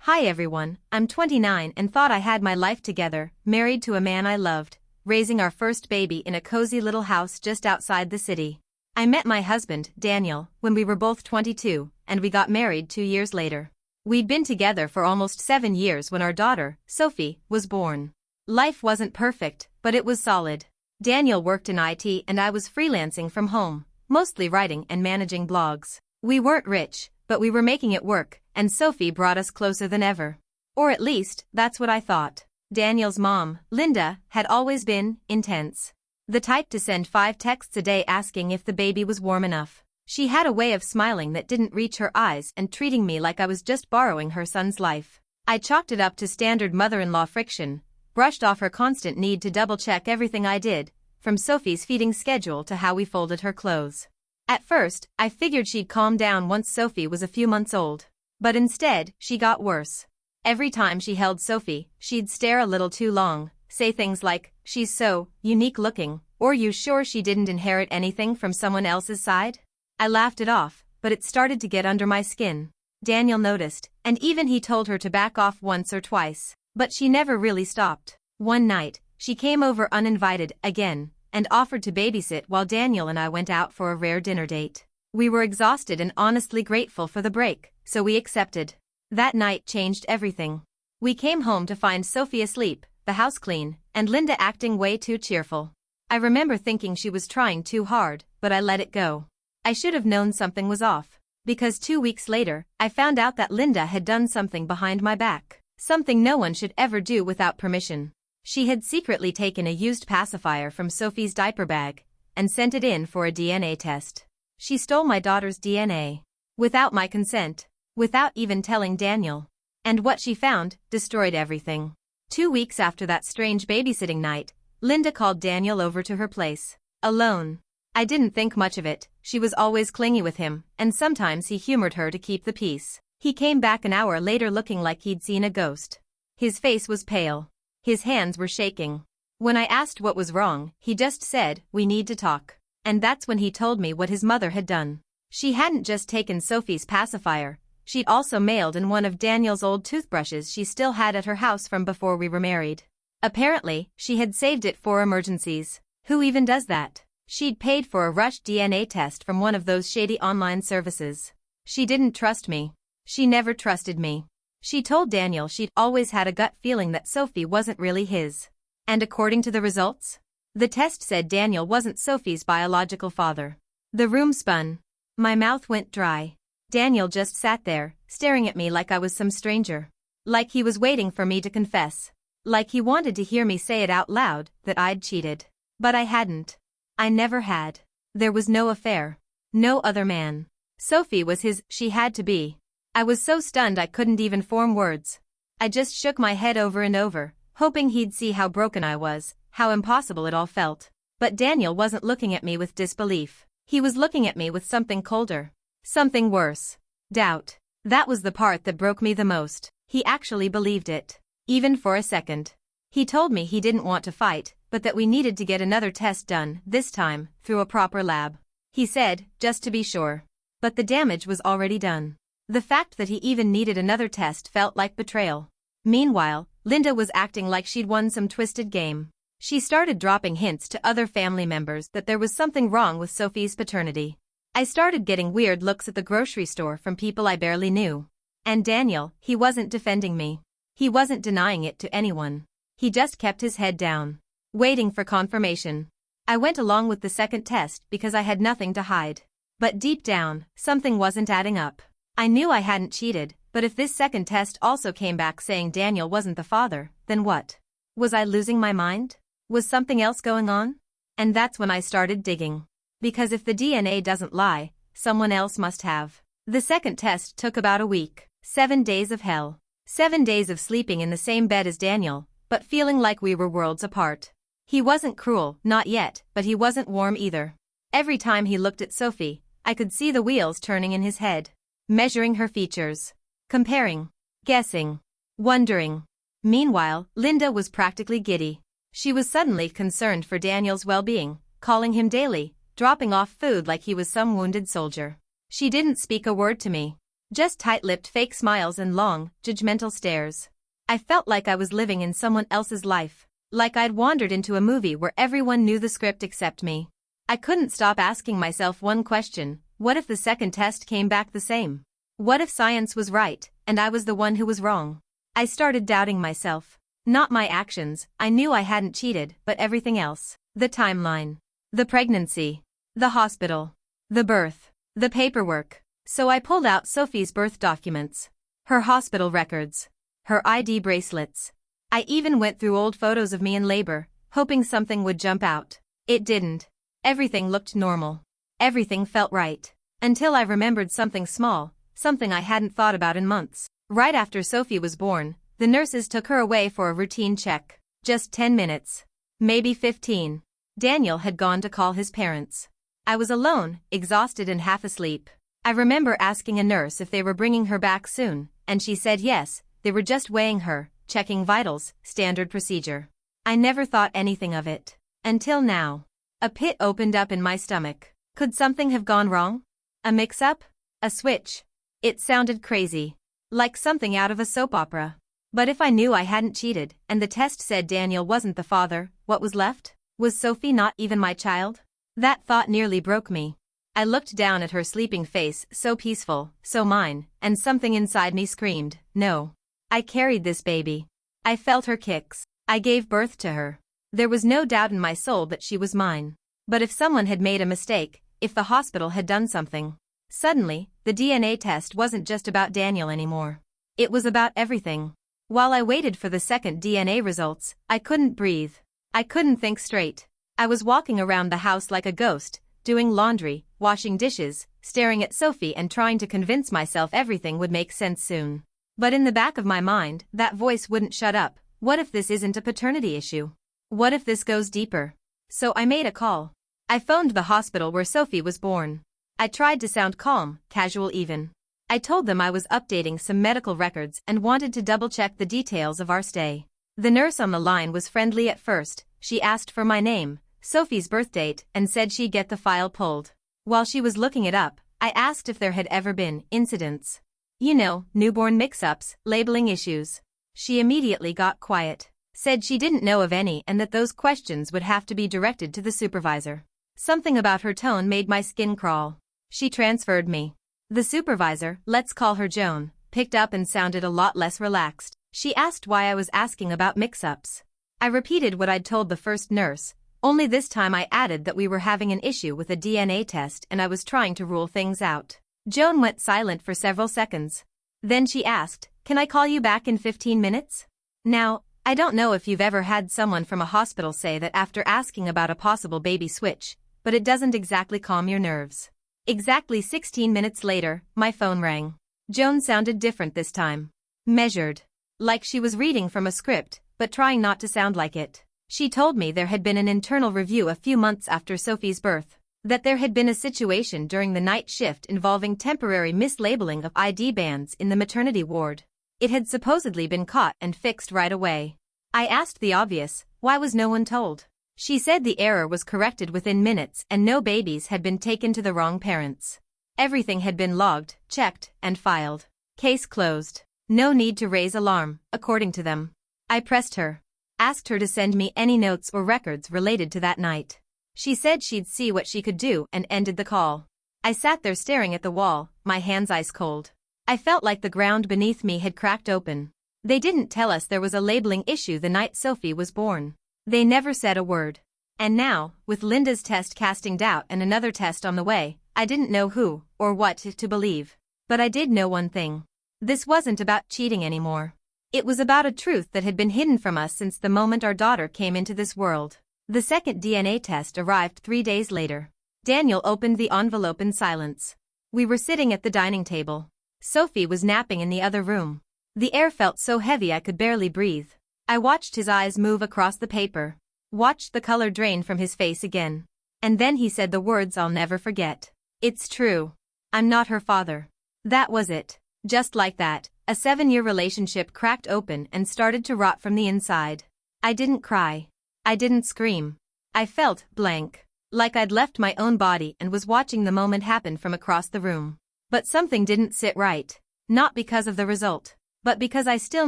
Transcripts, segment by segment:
Hi everyone, I'm 29 and thought I had my life together, married to a man I loved, raising our first baby in a cozy little house just outside the city. I met my husband, Daniel, when we were both 22, and we got married 2 years later. We'd been together for almost 7 years when our daughter, Sophie, was born. Life wasn't perfect, but it was solid. Daniel worked in IT and I was freelancing from home, mostly writing and managing blogs. We weren't rich, but we were making it work, and Sophie brought us closer than ever. Or at least, that's what I thought. Daniel's mom, Linda, had always been intense. The type to send 5 texts a day asking if the baby was warm enough. She had a way of smiling that didn't reach her eyes and treating me like I was just borrowing her son's life. I chalked it up to standard mother-in-law friction, brushed off her constant need to double-check everything I did, from Sophie's feeding schedule to how we folded her clothes. At first, I figured she'd calm down once Sophie was a few months old. But instead, she got worse. Every time she held Sophie, she'd stare a little too long, say things like, "She's so unique looking," or "You sure she didn't inherit anything from someone else's side?" I laughed it off, but it started to get under my skin. Daniel noticed, and even he told her to back off once or twice, but she never really stopped. One night, she came over uninvited again, and offered to babysit while Daniel and I went out for a rare dinner date. We were exhausted and honestly grateful for the break, so we accepted. That night changed everything. We came home to find Sophie asleep, the house clean, and Linda acting way too cheerful. I remember thinking she was trying too hard, but I let it go. I should have known something was off, because 2 weeks later, I found out that Linda had done something behind my back, something no one should ever do without permission. She had secretly taken a used pacifier from Sophie's diaper bag and sent it in for a DNA test. She stole my daughter's DNA. Without my consent. Without even telling Daniel. And what she found destroyed everything. 2 weeks after that strange babysitting night, Linda called Daniel over to her place. Alone. I didn't think much of it. She was always clingy with him, and sometimes he humored her to keep the peace. He came back an hour later looking like he'd seen a ghost. His face was pale. His hands were shaking. When I asked what was wrong, he just said, "We need to talk." And that's when he told me what his mother had done. She hadn't just taken Sophie's pacifier, she'd also mailed in one of Daniel's old toothbrushes she still had at her house from before we were married. Apparently, she had saved it for emergencies. Who even does that? She'd paid for a rush DNA test from one of those shady online services. She didn't trust me. She never trusted me. She told Daniel she'd always had a gut feeling that Sophie wasn't really his. And according to the results? The test said Daniel wasn't Sophie's biological father. The room spun. My mouth went dry. Daniel just sat there, staring at me like I was some stranger. Like he was waiting for me to confess. Like he wanted to hear me say it out loud, that I'd cheated. But I hadn't. I never had. There was no affair. No other man. Sophie was his, she had to be. I was so stunned I couldn't even form words. I just shook my head over and over, hoping he'd see how broken I was, how impossible it all felt. But Daniel wasn't looking at me with disbelief. He was looking at me with something colder. Something worse. Doubt. That was the part that broke me the most. He actually believed it. Even for a second. He told me he didn't want to fight, but that we needed to get another test done, this time, through a proper lab. He said, just to be sure. But the damage was already done. The fact that he even needed another test felt like betrayal. Meanwhile, Linda was acting like she'd won some twisted game. She started dropping hints to other family members that there was something wrong with Sophie's paternity. I started getting weird looks at the grocery store from people I barely knew. And Daniel, he wasn't defending me. He wasn't denying it to anyone. He just kept his head down, waiting for confirmation. I went along with the second test because I had nothing to hide. But deep down, something wasn't adding up. I knew I hadn't cheated, but if this second test also came back saying Daniel wasn't the father, then what? Was I losing my mind? Was something else going on? And that's when I started digging. Because if the DNA doesn't lie, someone else must have. The second test took about a week. 7 days of hell. 7 days of sleeping in the same bed as Daniel, but feeling like we were worlds apart. He wasn't cruel, not yet, but he wasn't warm either. Every time he looked at Sophie, I could see the wheels turning in his head. Measuring her features. Comparing. Guessing. Wondering. Meanwhile, Linda was practically giddy. She was suddenly concerned for Daniel's well-being, calling him daily, dropping off food like he was some wounded soldier. She didn't speak a word to me. Just tight-lipped fake smiles and long, judgmental stares. I felt like I was living in someone else's life. Like I'd wandered into a movie where everyone knew the script except me. I couldn't stop asking myself one question: what if the second test came back the same? What if science was right, and I was the one who was wrong? I started doubting myself. Not my actions, I knew I hadn't cheated, but everything else. The timeline. The pregnancy. The hospital. The birth. The paperwork. So I pulled out Sophie's birth documents. Her hospital records. Her ID bracelets. I even went through old photos of me in labor, hoping something would jump out. It didn't. Everything looked normal. Everything felt right. Until I remembered something small, something I hadn't thought about in months. Right after Sophie was born, the nurses took her away for a routine check. Just 10 minutes. Maybe 15. Daniel had gone to call his parents. I was alone, exhausted and half asleep. I remember asking a nurse if they were bringing her back soon, and she said yes, they were just weighing her, checking vitals, standard procedure. I never thought anything of it. Until now. A pit opened up in my stomach. Could something have gone wrong? A mix-up? A switch? It sounded crazy. Like something out of a soap opera. But if I knew I hadn't cheated, and the test said Daniel wasn't the father, what was left? Was Sophie not even my child? That thought nearly broke me. I looked down at her sleeping face, so peaceful, so mine, and something inside me screamed, no. I carried this baby. I felt her kicks. I gave birth to her. There was no doubt in my soul that she was mine. But if someone had made a mistake, if the hospital had done something. Suddenly, the DNA test wasn't just about Daniel anymore. It was about everything. While I waited for the second DNA results, I couldn't breathe. I couldn't think straight. I was walking around the house like a ghost, doing laundry, washing dishes, staring at Sophie and trying to convince myself everything would make sense soon. But in the back of my mind, that voice wouldn't shut up. What if this isn't a paternity issue? What if this goes deeper? So I made a call. I phoned the hospital where Sophie was born. I tried to sound calm, casual even. I told them I was updating some medical records and wanted to double-check the details of our stay. The nurse on the line was friendly at first. She asked for my name, Sophie's birth date, and said she'd get the file pulled. While she was looking it up, I asked if there had ever been incidents. You know, newborn mix-ups, labeling issues. She immediately got quiet. Said she didn't know of any and that those questions would have to be directed to the supervisor. Something about her tone made my skin crawl. She transferred me. The supervisor, let's call her Joan, picked up and sounded a lot less relaxed. She asked why I was asking about mix-ups. I repeated what I'd told the first nurse, only this time I added that we were having an issue with a DNA test and I was trying to rule things out. Joan went silent for several seconds. Then she asked, "Can I call you back in 15 minutes? Now, I don't know if you've ever had someone from a hospital say that after asking about a possible baby switch, but it doesn't exactly calm your nerves. Exactly 16 minutes later, my phone rang. Joan sounded different this time. Measured. Like she was reading from a script, but trying not to sound like it. She told me there had been an internal review a few months after Sophie's birth. That there had been a situation during the night shift involving temporary mislabeling of ID bands in the maternity ward. It had supposedly been caught and fixed right away. I asked the obvious, why was no one told? She said the error was corrected within minutes and no babies had been taken to the wrong parents. Everything had been logged, checked, and filed. Case closed. No need to raise alarm, according to them. I pressed her. Asked her to send me any notes or records related to that night. She said she'd see what she could do and ended the call. I sat there staring at the wall, my hands ice cold. I felt like the ground beneath me had cracked open. They didn't tell us there was a labeling issue the night Sophie was born. They never said a word. And now, with Linda's test casting doubt and another test on the way, I didn't know who or what to believe. But I did know one thing. This wasn't about cheating anymore. It was about a truth that had been hidden from us since the moment our daughter came into this world. The second DNA test arrived 3 days later. Daniel opened the envelope in silence. We were sitting at the dining table. Sophie was napping in the other room. The air felt so heavy I could barely breathe. I watched his eyes move across the paper. Watched the color drain from his face again. And then he said the words I'll never forget. It's true. I'm not her father. That was it. Just like that, a 7-year relationship cracked open and started to rot from the inside. I didn't cry. I didn't scream. I felt blank. Like I'd left my own body and was watching the moment happen from across the room. But something didn't sit right. Not because of the result, but because I still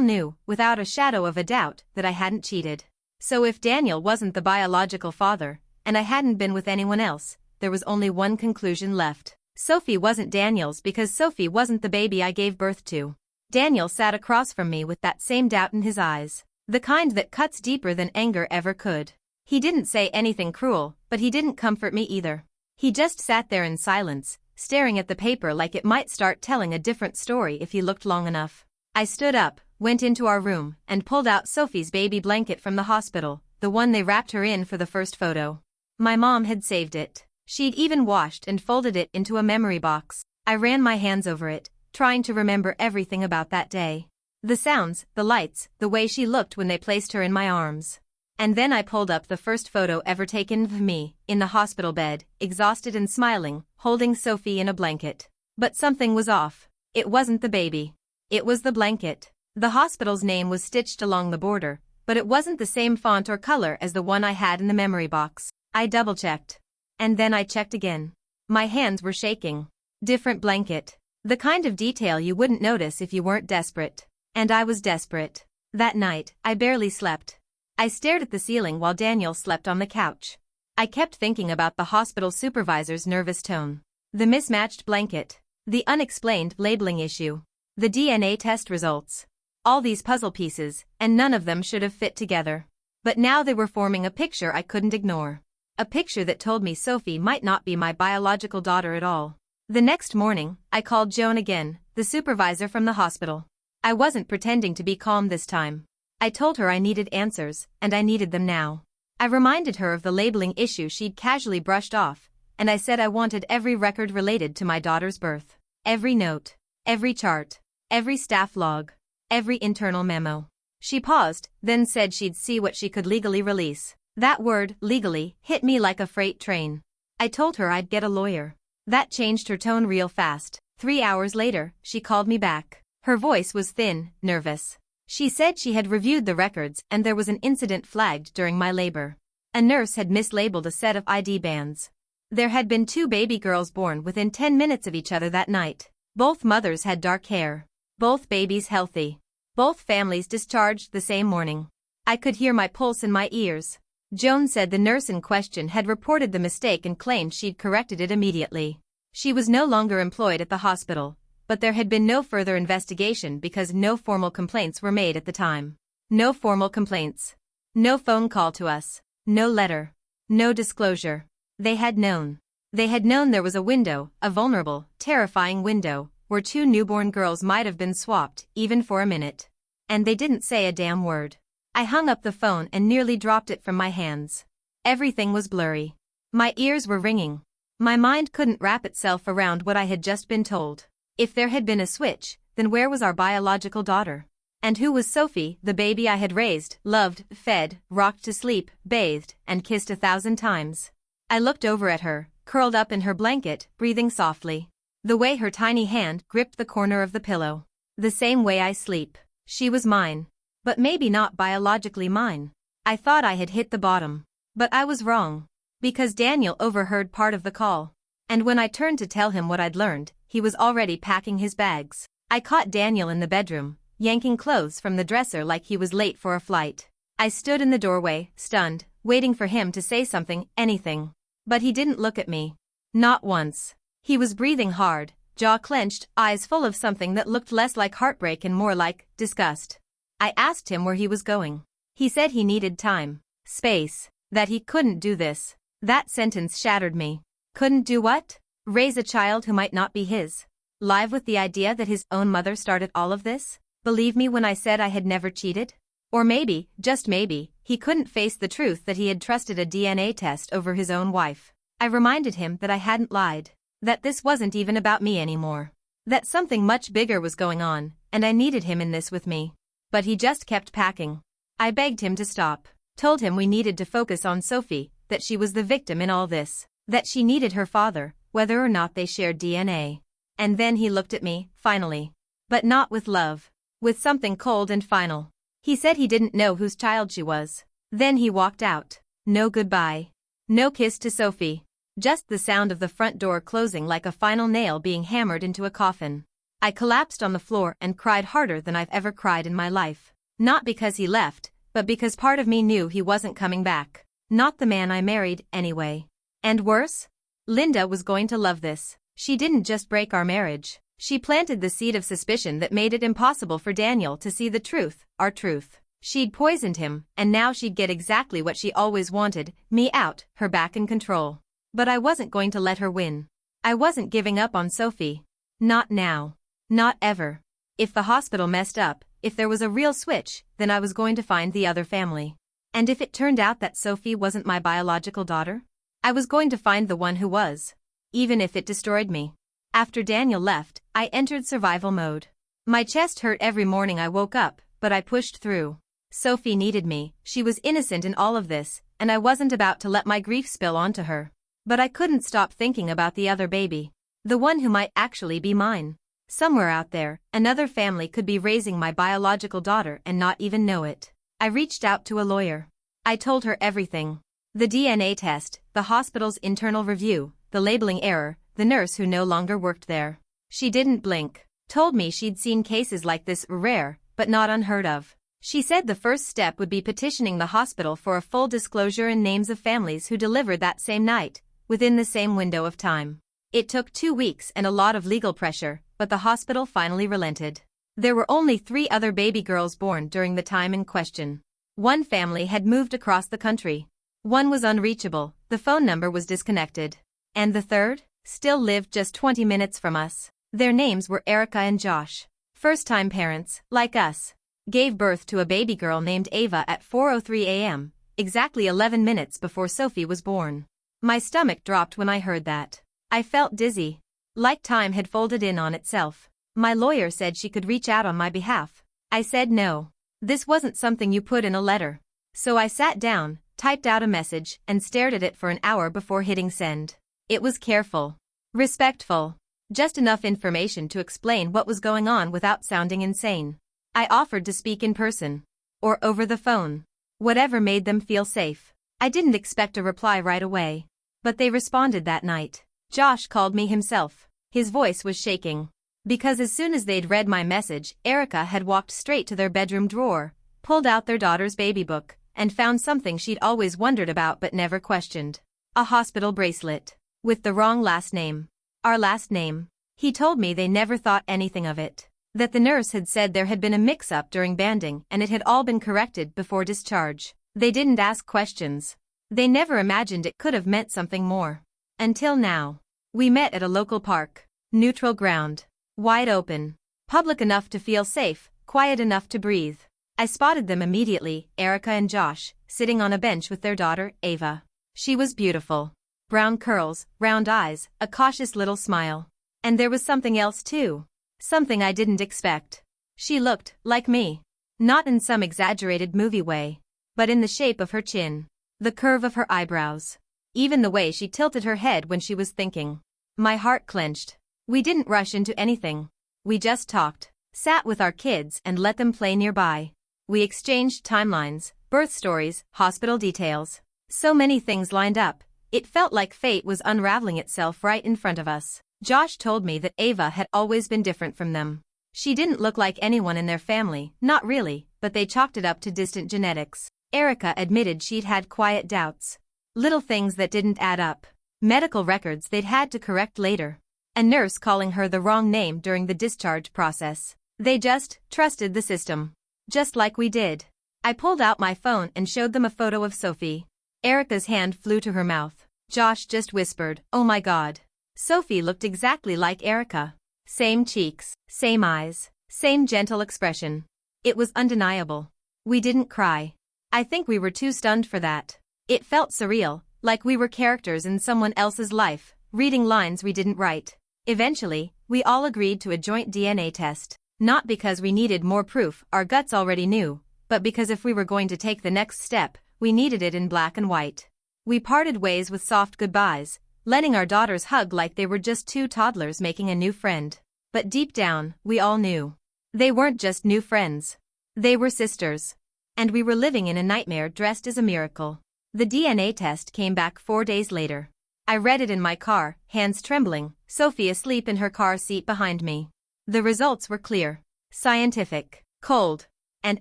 knew, without a shadow of a doubt, that I hadn't cheated. So if Daniel wasn't the biological father, and I hadn't been with anyone else, there was only one conclusion left. Sophie wasn't Daniel's because Sophie wasn't the baby I gave birth to. Daniel sat across from me with that same doubt in his eyes, the kind that cuts deeper than anger ever could. He didn't say anything cruel, but he didn't comfort me either. He just sat there in silence, staring at the paper like it might start telling a different story if he looked long enough. I stood up, went into our room, and pulled out Sophie's baby blanket from the hospital, the one they wrapped her in for the first photo. My mom had saved it. She'd even washed and folded it into a memory box. I ran my hands over it, trying to remember everything about that day. The sounds, the lights, the way she looked when they placed her in my arms. And then I pulled up the first photo ever taken of me, in the hospital bed, exhausted and smiling, holding Sophie in a blanket. But something was off. It wasn't the baby. It was the blanket. The hospital's name was stitched along the border, but it wasn't the same font or color as the one I had in the memory box. I double-checked. And then I checked again. My hands were shaking. Different blanket. The kind of detail you wouldn't notice if you weren't desperate. And I was desperate. That night, I barely slept. I stared at the ceiling while Daniel slept on the couch. I kept thinking about the hospital supervisor's nervous tone. The mismatched blanket. The unexplained labeling issue. The DNA test results. All these puzzle pieces, and none of them should have fit together. But now they were forming a picture I couldn't ignore. A picture that told me Sophie might not be my biological daughter at all. The next morning, I called Joan again, the supervisor from the hospital. I wasn't pretending to be calm this time. I told her I needed answers, and I needed them now. I reminded her of the labeling issue she'd casually brushed off, and I said I wanted every record related to my daughter's birth. Every note, every chart, every staff log, every internal memo. She paused, then said she'd see what she could legally release. That word, legally, hit me like a freight train. I told her I'd get a lawyer. That changed her tone real fast. 3 hours later, she called me back. Her voice was thin, nervous. She said she had reviewed the records and there was an incident flagged during my labor. A nurse had mislabeled a set of ID bands. There had been 2 baby girls born within 10 minutes of each other that night. Both mothers had dark hair. Both babies healthy. Both families discharged the same morning. I could hear my pulse in my ears. Joan said the nurse in question had reported the mistake and claimed she'd corrected it immediately. She was no longer employed at the hospital, but there had been no further investigation because no formal complaints were made at the time. No formal complaints. No phone call to us. No letter. No disclosure. They had known. They had known there was a window, a vulnerable, terrifying window, where 2 newborn girls might have been swapped, even for a minute. And they didn't say a damn word. I hung up the phone and nearly dropped it from my hands. Everything was blurry. My ears were ringing. My mind couldn't wrap itself around what I had just been told. If there had been a switch, then where was our biological daughter? And who was Sophie, the baby I had raised, loved, fed, rocked to sleep, bathed, and kissed 1,000 times? I looked over at her, curled up in her blanket, breathing softly. The way her tiny hand gripped the corner of the pillow. The same way I sleep. She was mine. But maybe not biologically mine. I thought I had hit the bottom. But I was wrong. Because Daniel overheard part of the call. And when I turned to tell him what I'd learned, he was already packing his bags. I caught Daniel in the bedroom, yanking clothes from the dresser like he was late for a flight. I stood in the doorway, stunned, waiting for him to say something, anything. But he didn't look at me. Not once. He was breathing hard, jaw clenched, eyes full of something that looked less like heartbreak and more like disgust. I asked him where he was going. He said he needed time, space, that he couldn't do this. That sentence shattered me. Couldn't do what? Raise a child who might not be his. Live with the idea that his own mother started all of this? Believe me when I said I had never cheated? Or maybe, just maybe, he couldn't face the truth that he had trusted a DNA test over his own wife. I reminded him that I hadn't lied. That this wasn't even about me anymore. That something much bigger was going on, and I needed him in this with me. But he just kept packing. I begged him to stop. Told him we needed to focus on Sophie, that she was the victim in all this. That she needed her father, whether or not they shared DNA. And then he looked at me, finally. But not with love. With something cold and final. He said he didn't know whose child she was. Then he walked out. No goodbye. No kiss to Sophie. Just the sound of the front door closing like a final nail being hammered into a coffin. I collapsed on the floor and cried harder than I've ever cried in my life. Not because he left, but because part of me knew he wasn't coming back. Not the man I married, anyway. And worse? Linda was going to love this. She didn't just break our marriage. She planted the seed of suspicion that made it impossible for Daniel to see the truth, our truth. She'd poisoned him, and now she'd get exactly what she always wanted, me out, her back in control. But I wasn't going to let her win. I wasn't giving up on Sophie. Not now. Not ever. If the hospital messed up, if there was a real switch, then I was going to find the other family. And if it turned out that Sophie wasn't my biological daughter, I was going to find the one who was. Even if it destroyed me. After Daniel left, I entered survival mode. My chest hurt every morning I woke up, but I pushed through. Sophie needed me, she was innocent in all of this, and I wasn't about to let my grief spill onto her. But I couldn't stop thinking about the other baby. The one who might actually be mine. Somewhere out there, another family could be raising my biological daughter and not even know it. I reached out to a lawyer. I told her everything. The DNA test, the hospital's internal review, the labeling error, the nurse who no longer worked there. She didn't blink. Told me she'd seen cases like this, rare, but not unheard of. She said the first step would be petitioning the hospital for a full disclosure and names of families who delivered that same night, within the same window of time. It took 2 weeks and a lot of legal pressure, but the hospital finally relented. There were only 3 other baby girls born during the time in question. One family had moved across the country. One was unreachable, the phone number was disconnected. And the third, still lived just 20 minutes from us. Their names were Erica and Josh. First-time parents, like us. Gave birth to a baby girl named Ava at 4:03 a.m., exactly 11 minutes before Sophie was born. My stomach dropped when I heard that. I felt dizzy. Like time had folded in on itself. My lawyer said she could reach out on my behalf. I said no. This wasn't something you put in a letter. So I sat down, typed out a message, and stared at it for an hour before hitting send. It was careful. Respectful. Just enough information to explain what was going on without sounding insane. I offered to speak in person. Or over the phone. Whatever made them feel safe. I didn't expect a reply right away. But they responded that night. Josh called me himself. His voice was shaking. Because as soon as they'd read my message, Erica had walked straight to their bedroom drawer, pulled out their daughter's baby book, and found something she'd always wondered about but never questioned. A hospital bracelet. With the wrong last name. Our last name. He told me they never thought anything of it. That the nurse had said there had been a mix-up during banding and it had all been corrected before discharge. They didn't ask questions. They never imagined it could have meant something more. Until now. We met at a local park. Neutral ground. Wide open. Public enough to feel safe, quiet enough to breathe. I spotted them immediately, Erica and Josh, sitting on a bench with their daughter, Ava. She was beautiful. Brown curls, round eyes, a cautious little smile. And there was something else too. Something I didn't expect. She looked like me. Not in some exaggerated movie way. But in the shape of her chin. The curve of her eyebrows. Even the way she tilted her head when she was thinking. My heart clenched. We didn't rush into anything. We just talked. Sat with our kids and let them play nearby. We exchanged timelines, birth stories, hospital details. So many things lined up. It felt like fate was unraveling itself right in front of us. Josh told me that Ava had always been different from them. She didn't look like anyone in their family, not really, but they chalked it up to distant genetics. Erica admitted she'd had quiet doubts. Little things that didn't add up. Medical records they'd had to correct later. A nurse calling her the wrong name during the discharge process. They just trusted the system. Just like we did. I pulled out my phone and showed them a photo of Sophie. Erica's hand flew to her mouth. Josh just whispered, "Oh my God." Sophie looked exactly like Erica. Same cheeks, same eyes, same gentle expression. It was undeniable. We didn't cry. I think we were too stunned for that. It felt surreal, like we were characters in someone else's life, reading lines we didn't write. Eventually, we all agreed to a joint DNA test. Not because we needed more proof our guts already knew, but because if we were going to take the next step, we needed it in black and white. We parted ways with soft goodbyes, letting our daughters hug like they were just 2 toddlers making a new friend. But deep down, we all knew. They weren't just new friends. They were sisters. And we were living in a nightmare dressed as a miracle. The DNA test came back 4 days later. I read it in my car, hands trembling, Sophie asleep in her car seat behind me. The results were clear, scientific, cold, and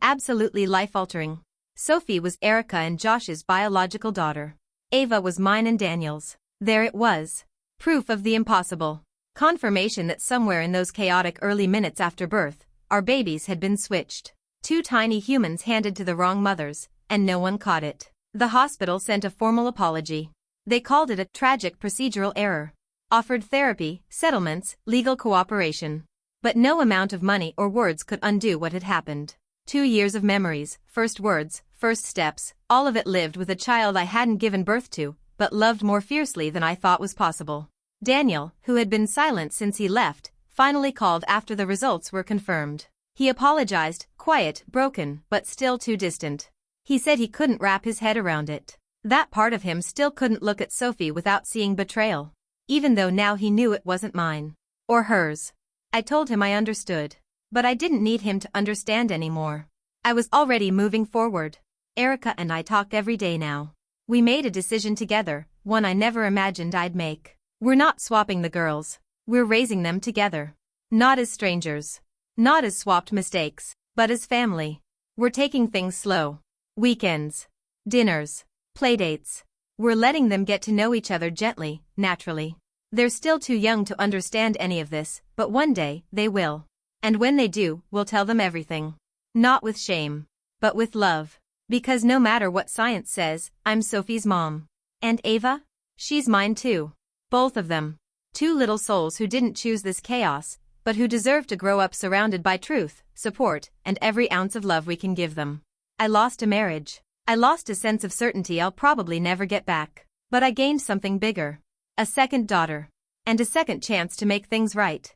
absolutely life-altering. Sophie was Erica and Josh's biological daughter. Ava was mine and Daniel's. There it was. Proof of the impossible. Confirmation that somewhere in those chaotic early minutes after birth, our babies had been switched. Two tiny humans handed to the wrong mothers, and no one caught it. The hospital sent a formal apology. They called it a tragic procedural error. Offered therapy, settlements, legal cooperation. But no amount of money or words could undo what had happened. 2 years of memories, first words, first steps, all of it lived with a child I hadn't given birth to, but loved more fiercely than I thought was possible. Daniel, who had been silent since he left, finally called after the results were confirmed. He apologized, quiet, broken, but still too distant. He said he couldn't wrap his head around it. That part of him still couldn't look at Sophie without seeing betrayal. Even though now he knew it wasn't mine. Or hers. I told him I understood. But I didn't need him to understand anymore. I was already moving forward. Erica and I talk every day now. We made a decision together, one I never imagined I'd make. We're not swapping the girls. We're raising them together. Not as strangers. Not as swapped mistakes, but as family. We're taking things slow. Weekends. Dinners. Playdates. We're letting them get to know each other gently, naturally. They're still too young to understand any of this, but one day, they will. And when they do, we'll tell them everything. Not with shame. But with love. Because no matter what science says, I'm Sophie's mom. And Ava? She's mine too. Both of them. Two little souls who didn't choose this chaos, but who deserve to grow up surrounded by truth, support, and every ounce of love we can give them. I lost a marriage. I lost a sense of certainty I'll probably never get back. But I gained something bigger. A second daughter. And a second chance to make things right.